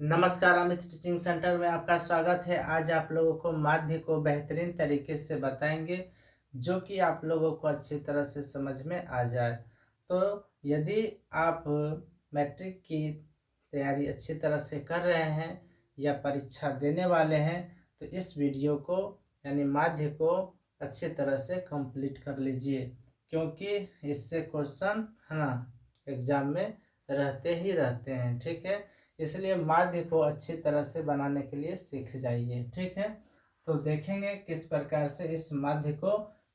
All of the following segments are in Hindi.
नमस्कार, अमित टीचिंग सेंटर में आपका स्वागत है। आज आप लोगों को माध्य को बेहतरीन तरीके से बताएंगे जो कि आप लोगों को अच्छी तरह से समझ में आ जाए। तो यदि आप मैट्रिक की तैयारी अच्छी तरह से कर रहे हैं या परीक्षा देने वाले हैं तो इस वीडियो को यानी माध्य को अच्छी तरह से कंप्लीट कर लीजिए, क्योंकि इससे क्वेश्चन है ना एग्जाम में रहते ही रहते हैं। ठीक है, इसलिए माध्य को अच्छी तरह से बनाने के लिए सीख जाइए। ठीक है, तो देखेंगे किस प्रकार से इस माध्य को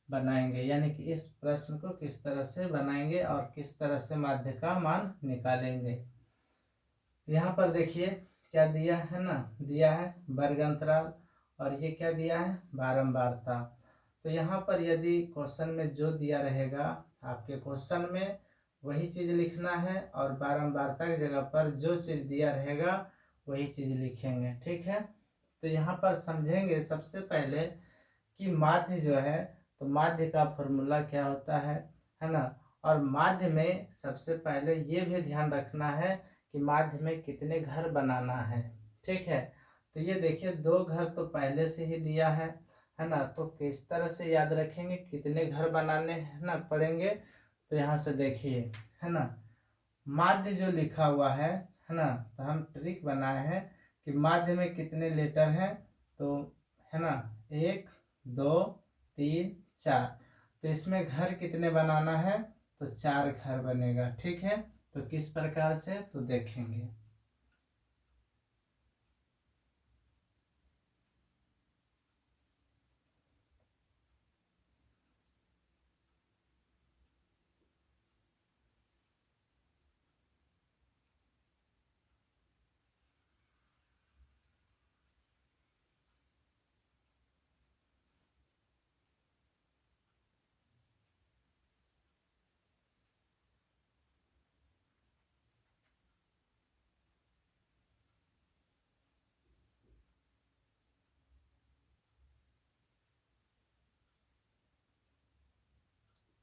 बनाएंगे, यानी कि इस प्रश्न को किस तरह से बनाएंगे और किस तरह से माध्य का मान निकालेंगे। यहाँ पर देखिए क्या दिया है ना, दिया है वर्ग अंतराल और ये क्या दिया है बारंबारता। तो यहाँ पर यदि क्वेश्चन में जो दिया रहेगा आपके क्वेश्चन में वही चीज़ लिखना है और बारंबारता की जगह पर जो चीज़ दिया रहेगा वही चीज़ लिखेंगे। ठीक है, तो यहाँ पर समझेंगे सबसे पहले कि माध्य जो है, तो माध्य का फॉर्मूला क्या होता है ना। और माध्य में सबसे पहले ये भी ध्यान रखना है कि माध्य में कितने घर बनाना है। ठीक है, तो ये देखिए दो घर तो पहले से ही दिया है ना। तो किस तरह से याद रखेंगे कितने घर बनाने है ना पड़ेंगे। तो यहाँ से देखिए है ना, माध्य जो लिखा हुआ है ना, तो हम ट्रिक बनाए हैं कि माध्य में कितने लेटर हैं। तो है ना 1 2 3 4, तो इसमें घर कितने बनाना है, तो 4 घर बनेगा। ठीक है, तो किस प्रकार से तो देखेंगे।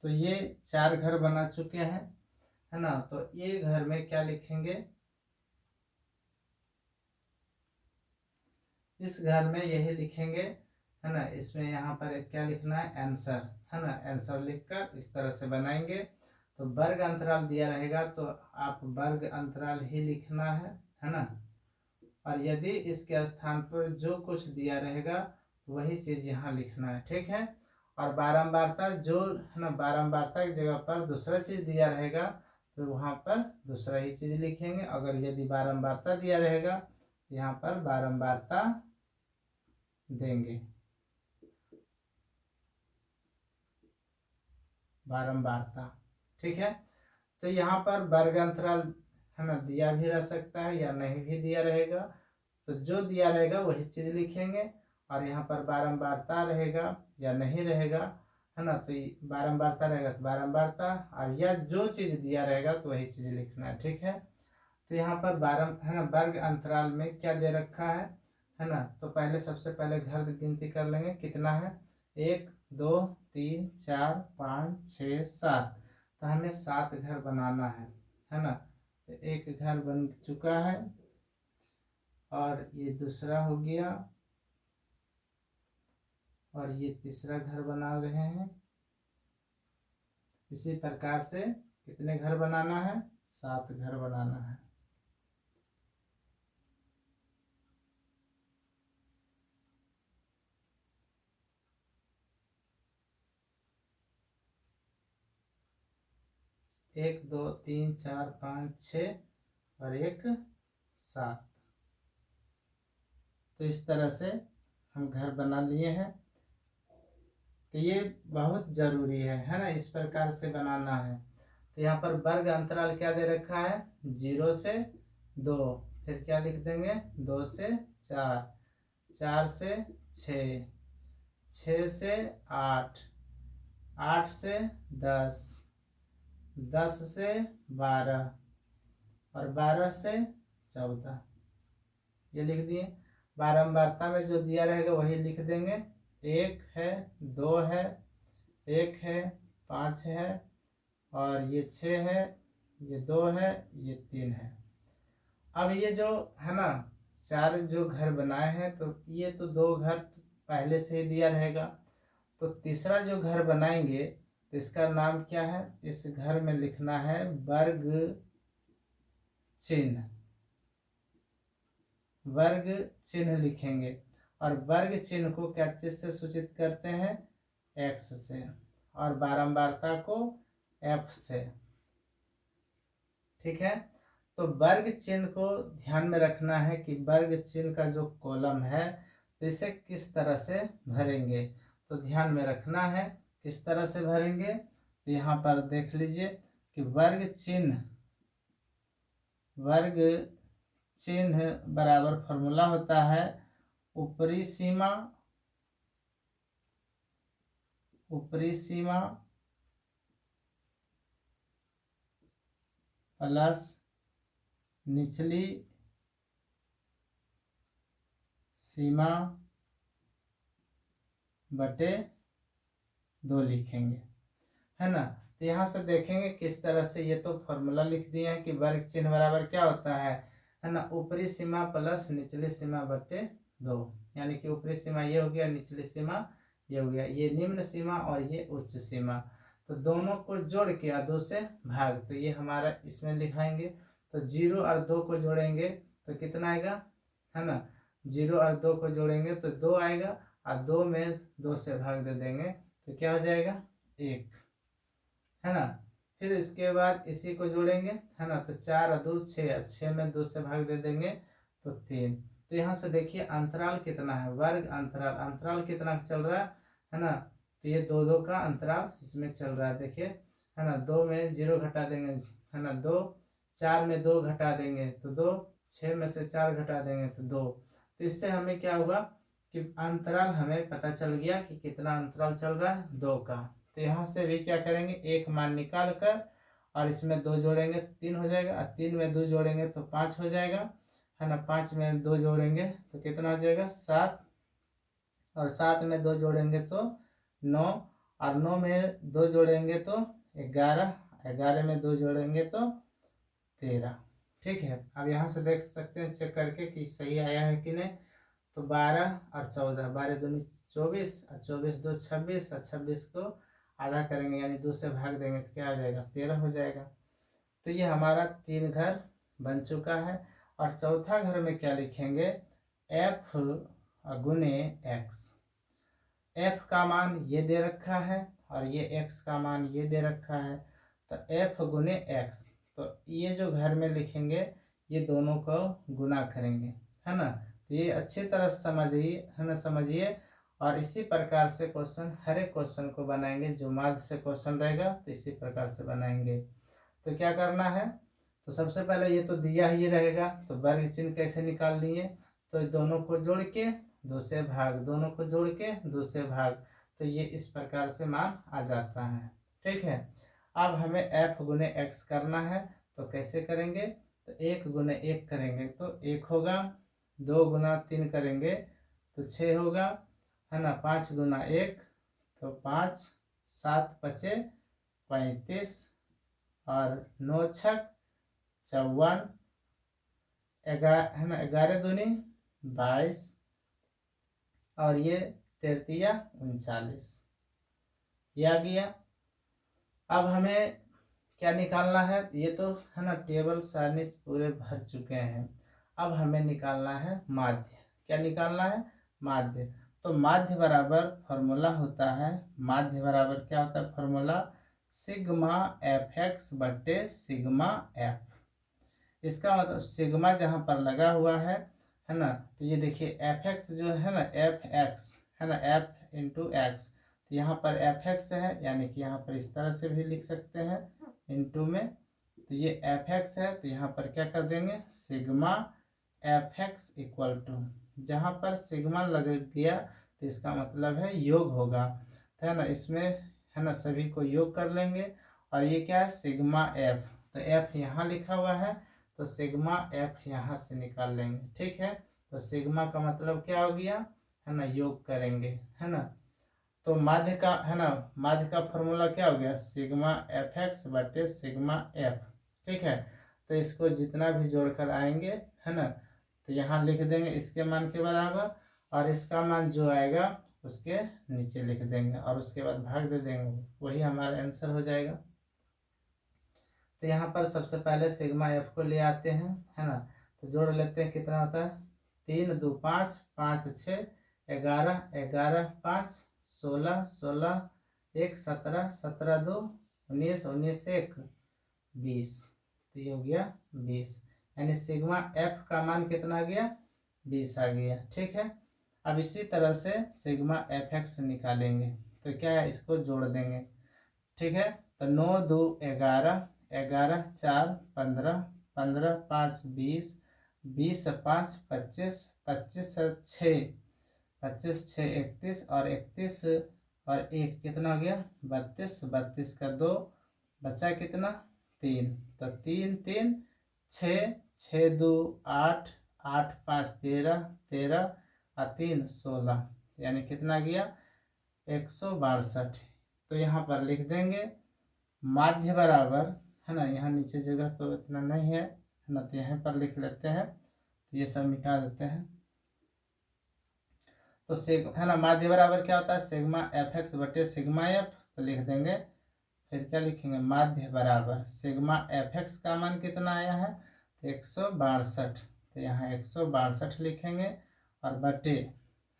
तो ये 4 घर बना चुके हैं है ना। तो ये घर में क्या लिखेंगे, इस घर में यही लिखेंगे है ना। इसमें यहाँ पर एक क्या लिखना है आंसर है ना, आंसर लिखकर इस तरह से बनाएंगे। तो वर्ग अंतराल दिया रहेगा तो आप वर्ग अंतराल ही लिखना है ना। और यदि इसके स्थान पर जो कुछ दिया रहेगा वही चीज यहाँ लिखना है। ठीक है, और बारंबारता जो है ना, बारंबारता की जगह पर दूसरा चीज दिया रहेगा तो वहाँ पर दूसरा ही चीज लिखेंगे। अगर यदि बारंबारता दिया रहेगा यहाँ पर बारंबारता देंगे, बारंबारता। ठीक है, तो यहाँ पर वर्ग अंतराल है ना दिया भी रह सकता है या नहीं भी दिया रहेगा। तो जो दिया रहेगा वही चीज लिखेंगे। और यहाँ पर बारंबारता रहेगा या नहीं रहेगा है ना, तो बारंबारता रहेगा तो बारंबारता, और या जो चीज दिया रहेगा तो वही चीज लिखना है। ठीक है, तो यहाँ पर बारह है ना वर्ग अंतराल में क्या दे रखा है ना। तो पहले सबसे पहले घर गिनती कर लेंगे कितना है, 1 2 3 4 5 6 7। तो हमें 7 घर बनाना है ना। तो एक घर बन चुका है और ये दूसरा हो गया और ये तीसरा घर बना रहे हैं। इसी प्रकार से कितने घर बनाना है, 7 घर बनाना है। एक 2 3 4 5 6 और एक 7। तो इस तरह से हम घर बना लिए हैं। तो ये बहुत जरूरी है ना, इस प्रकार से बनाना है। तो यहाँ पर वर्ग अंतराल क्या दे रखा है, 0 से 2, फिर क्या लिख देंगे 2 से 4, 4 से 6, 6 से 8, 8 से 10, 10 से 12 और 12 से 14, ये लिख दिए। बारंबारता में जो दिया रहेगा वही लिख देंगे। 1 है, 2 है, 1 है, 5 है और ये 6 है, ये 2 है, ये 3 है। अब ये जो है ना चार जो घर बनाए हैं, तो ये तो दो घर पहले से ही दिया रहेगा। तो तीसरा जो घर बनाएंगे तो इसका नाम क्या है, इस घर में लिखना है वर्ग चिन्ह। वर्ग चिन्ह लिखेंगे, और वर्ग चिन्ह को क्या चीज से सूचित करते हैं, एक्स से, और बारंबारता को एफ से। ठीक है, तो वर्ग चिन्ह को ध्यान में रखना है कि वर्ग चिन्ह का जो कॉलम है तो इसे किस तरह से भरेंगे, तो ध्यान में रखना है किस तरह से भरेंगे। तो यहाँ पर देख लीजिए कि वर्ग चिन्ह बराबर फॉर्मूला होता है ऊपरी सीमा प्लस निचली सीमा बटे 2 लिखेंगे, है ना। तो यहाँ से देखेंगे किस तरह से, ये तो फॉर्मूला लिख दिए हैं कि वर्ग चिन्ह बराबर क्या होता है ना, ऊपरी सीमा प्लस निचली सीमा बटे 2। यानी कि ऊपरी सीमा ये हो गया, निचली सीमा ये हो गया, ये निम्न सीमा और ये उच्च सीमा। तो दोनों को जोड़ के या 2 से भाग, तो ये हमारा इसमें लिखाएंगे। तो 0 और 2 को जोड़ेंगे तो कितना आएगा, है ना। 0 और 2 को जोड़ेंगे तो 2 आएगा, और 2 में 2 से भाग दे देंगे तो क्या हो जाएगा, 1, है ना। फिर इसके बाद इसी को जोड़ेंगे, है ना। तो 4 और 2 6, 6 में 2 से भाग दे देंगे तो 3। तो यहाँ से देखिए अंतराल कितना है, वर्ग अंतराल कितना चल रहा है ना। तो ये 2 2 का अंतराल इसमें चल रहा है, देखिए, है ना। 2 में 0 घटा देंगे, है ना, 2, 4 में 2 घटा देंगे तो 2, 6 में से 4 घटा देंगे तो 2। तो इससे हमें क्या होगा कि अंतराल हमें पता चल गया कि कितना अंतराल चल रहा है, 2 का। तो यहाँ से भी क्या करेंगे, एक मान निकाल कर और इसमें 2 जोड़ेंगे तो 3 हो जाएगा, और 3 में 2 जोड़ेंगे तो 5 हो जाएगा, है ना। 5 में 2 जोड़ेंगे तो कितना हो जाएगा, 7, और 7 में 2 जोड़ेंगे तो 9, और 9 में 2 जोड़ेंगे तो 11, 11 में 2 जोड़ेंगे तो 13। ठीक है, अब यहाँ से देख सकते हैं चेक करके कि सही आया है कि नहीं। तो 12 और 14, 12 दूनी 24, और 24 दो 26, और 26 को आधा करेंगे यानी 2 से भाग देंगे तो क्या हो जाएगा, 13 हो जाएगा। तो ये हमारा 3 घर बन चुका है। और चौथा घर में क्या लिखेंगे, एफ गुने एक्स। एफ का मान ये दे रखा है और ये एक्स का मान ये दे रखा है, तो एफ गुने एक्स। तो ये जो घर में लिखेंगे ये दोनों को गुना करेंगे, है ना। तो ये अच्छी तरह समझिए, है ना, समझिए। और इसी प्रकार से क्वेश्चन, हर एक क्वेश्चन को बनाएंगे, जो माध्य से क्वेश्चन रहेगा तो इसी प्रकार से बनाएंगे। तो क्या करना है, तो सबसे पहले ये तो दिया ही रहेगा, तो वर्ग चिन्ह कैसे निकाल लिए, तो दोनों को जोड़ के 2 से भाग, दोनों को जोड़ के 2 से भाग, तो ये इस प्रकार से मान आ जाता है। ठीक है, अब हमें एफ गुने एक्स करना है, तो कैसे करेंगे, तो 1 गुने 1 करेंगे तो 1 होगा, 2 गुना 3 करेंगे तो 6 होगा, है ना। 5 गुना 1 तो 5, 7 पचे 35, और 9 छक 54, है ना, 11 दूनी 22, और ये 33 39, ये आ गया। अब हमें क्या निकालना है, ये तो है ना टेबल सारणी पूरे भर चुके हैं। अब हमें निकालना है माध्य। क्या निकालना है, माध्य। तो माध्य बराबर फॉर्मूला होता है, माध्य बराबर क्या होता है फॉर्मूला, सिग्मा एफ एक्स बटे सिग्मा एफ। इसका मतलब सिग्मा जहाँ पर लगा हुआ है ना, तो ये देखिए एफ एक्स जो है ना, एफ एक्स है ना, एफ इंटू एक्स, तो यहाँ पर एफ एक्स है, यानी कि यहाँ पर इस तरह से भी लिख सकते हैं इंटू में। तो ये एफ एक्स है, तो यहाँ पर क्या कर देंगे, sigma F X equal to, जहाँ पर सिग्मा लग गया तो इसका मतलब है योग होगा, तो है ना, इसमें है ना सभी को योग कर लेंगे। और ये क्या है, सिग्मा एफ, तो एफ यहाँ लिखा हुआ है तो सिग्मा एफ यहाँ से निकाल लेंगे। ठीक है, तो सिग्मा का मतलब क्या हो गया, है ना, योग करेंगे, है ना। तो माध्य का, है ना, माध्य का फॉर्मूला क्या हो गया, सिग्मा एफ एक्स बटे सिग्मा एफ। ठीक है, तो इसको जितना भी जोड़कर आएंगे, है ना, तो यहाँ लिख देंगे इसके मान के बराबर, और इसका मान जो आएगा उसके नीचे लिख देंगे और उसके बाद भाग दे देंगे, वही हमारा आंसर हो जाएगा। तो यहाँ पर सबसे पहले सिग्मा एफ को ले आते हैं, है ना, तो जोड़ लेते हैं, कितना होता है 3 2 5 5 6 11 11 5 16 16 1 17 17 2 19 19 1 20, तो ये हो गया 20, यानी सिग्मा एफ का मान कितना आ गया 20 आ गया। ठीक है, अब इसी तरह से सिग्मा एफ एक्स निकालेंगे, तो क्या है इसको जोड़ देंगे। ठीक है, तो 9 2 11 11 4 15 15 5 20 20 5 25 25 6 25 6 31 और 31 और 1 कितना हो गया 32, 32 का 2 बचा कितना 3, तो 3 3 6 6 2 8 8 5 13 13 और 3 16, यानी कितना गया 162। तो यहाँ पर लिख देंगे माध्य बराबर, है ना, यहाँ नीचे जगह तो इतना नहीं है ना, तो यहाँ पर लिख लेते हैं, तो ये सब मिटा देते हैं। तो है ना, माध्य बराबर क्या होता है सिग्मा एफ एक्स बटे सिग्मा एफ, तो लिख देंगे, फिर क्या लिखेंगे माध्य बराबर सिग्मा एफ एक्स का मान कितना आया है तो 162, तो यहाँ 162 लिखेंगे और बटे,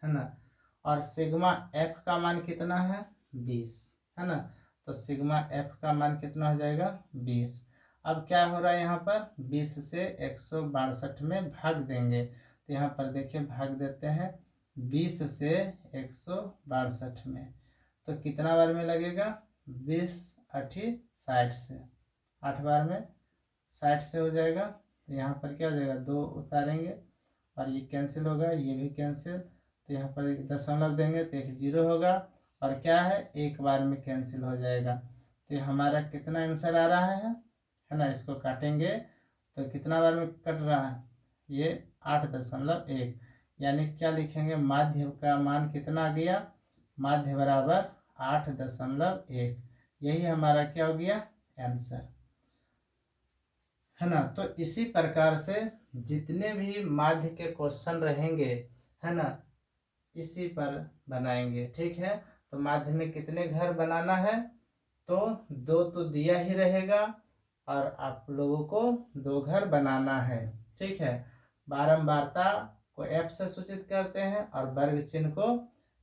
है ना, और सिग्मा एफ का मान कितना है 20, है ना, तो सिग्मा एफ का मान कितना हो जाएगा 20। अब क्या हो रहा है यहाँ पर 20 से 162 में भाग देंगे, तो यहाँ पर देखिए भाग देते हैं 20 से 162 में, तो कितना बार में लगेगा 20 8 60 से, 8 बार में 60 से हो जाएगा, तो यहाँ पर क्या हो जाएगा 2 उतारेंगे और ये कैंसिल होगा, ये भी कैंसिल, तो यहाँ पर एक दशमलव देंगे तो एक 0 होगा, और क्या है एक बार में कैंसिल हो जाएगा, तो ये हमारा कितना आंसर आ रहा है ना, इसको काटेंगे तो कितना बार में कट रहा है ये 8.1, यानी क्या लिखेंगे माध्य का मान कितना आ गया, माध्य बराबर 8.1, यही हमारा क्या हो गया आंसर, है ना। तो इसी प्रकार से जितने भी माध्य के क्वेश्चन रहेंगे, है ना, इसी पर बनाएंगे। ठीक है, तो माध्य में कितने घर बनाना है, तो 2 तो दिया ही रहेगा और आप लोगों को 2 घर बनाना है। ठीक है, बारंबारता को f से सूचित करते हैं और वर्ग चिन्ह को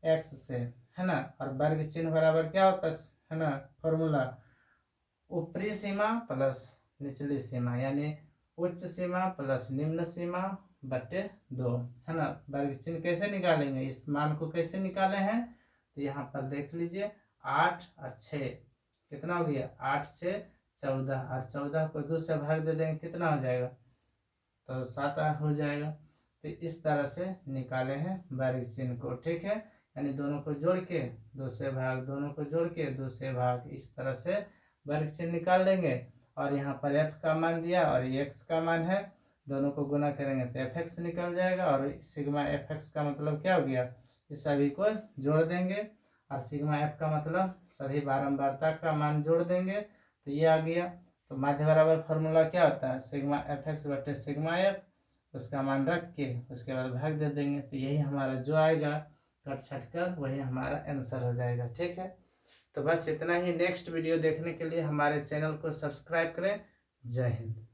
x से, है ना, और वर्ग चिन्ह बराबर क्या होता है ना फॉर्मूला ऊपरी सीमा प्लस निचली सीमा, यानी उच्च सीमा प्लस निम्न सीमा बटे 2, है ना। वर्ग चिन्ह कैसे निकालेंगे, इस मान को कैसे निकाले हैं, तो यहाँ पर देख लीजिए 8 और 6 कितना हो गया 8 6 14, और 14 को 2 से भाग दे देंगे कितना हो जाएगा, तो 7 हो जाएगा। तो इस तरह से निकाले हैं वर्ग चिन्ह को। ठीक है, यानी दोनों को जोड़ के 2 से भाग, दोनों को जोड़ के 2 से भाग, इस तरह से वर्ग चिन्ह निकाल लेंगे। और यहाँ पर f का मान दिया और ये x का मान है, दोनों को गुना करेंगे तो एफ एक्स निकल जाएगा, और सिग्मा एफ एक्स का मतलब क्या हो गया, इस सभी को जोड़ देंगे, और सिग्मा एफ का मतलब सभी बारंबारता का मान जोड़ देंगे, तो ये आ गया। तो माध्य बराबर फॉर्मूला क्या होता है सिग्मा एफ एक्स बटे सिग्मा एफ, उसका मान रख के उसके बाद भाग दे देंगे, तो यही हमारा जो आएगा कट छट कर वही हमारा आंसर हो जाएगा। ठीक है, तो बस इतना ही। नेक्स्ट वीडियो देखने के लिए हमारे चैनल को सब्सक्राइब करें। जय हिंद।